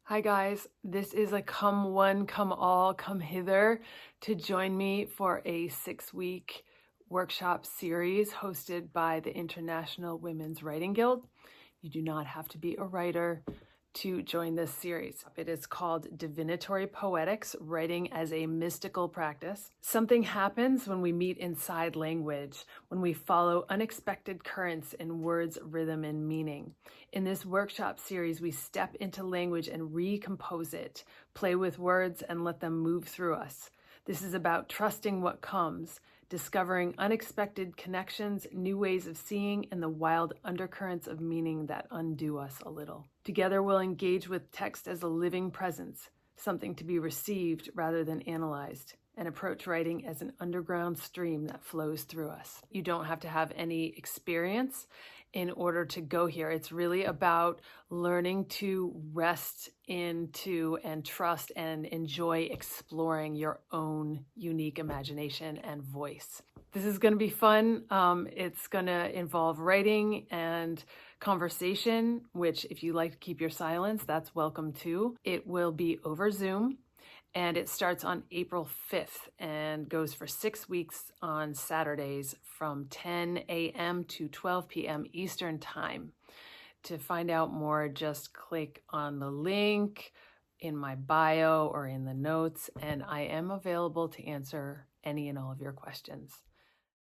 Hi guys, this is a come one, come all, come hither to join me for a 6-week workshop series hosted by the International Women's Writing Guild. You do not have to be a writer to join this series. It is called Divinatory Poetics, Writing as a Mystical Practice. Something happens when we meet inside language, when we follow unexpected currents in words, rhythm, and meaning. In this workshop series, we step into language and recompose it, play with words, and let them move through us. This is about trusting what comes, discovering unexpected connections, new ways of seeing, and the wild undercurrents of meaning that undo us a little. Together, we'll engage with text as a living presence, something to be received rather than analyzed, and approach writing as an underground stream that flows through us. You don't have to have any experience in order to go here. It's really about learning to rest into and trust and enjoy exploring your own unique imagination and voice. This is going to be fun. It's going to involve writing and conversation, which if you like to keep your silence, that's welcome too. It will be over Zoom. And it starts on April 5th and goes for 6 weeks on Saturdays from 10 a.m. to 12 p.m. Eastern Time. To find out more, just click on the link in my bio or in the notes, and I am available to answer any and all of your questions.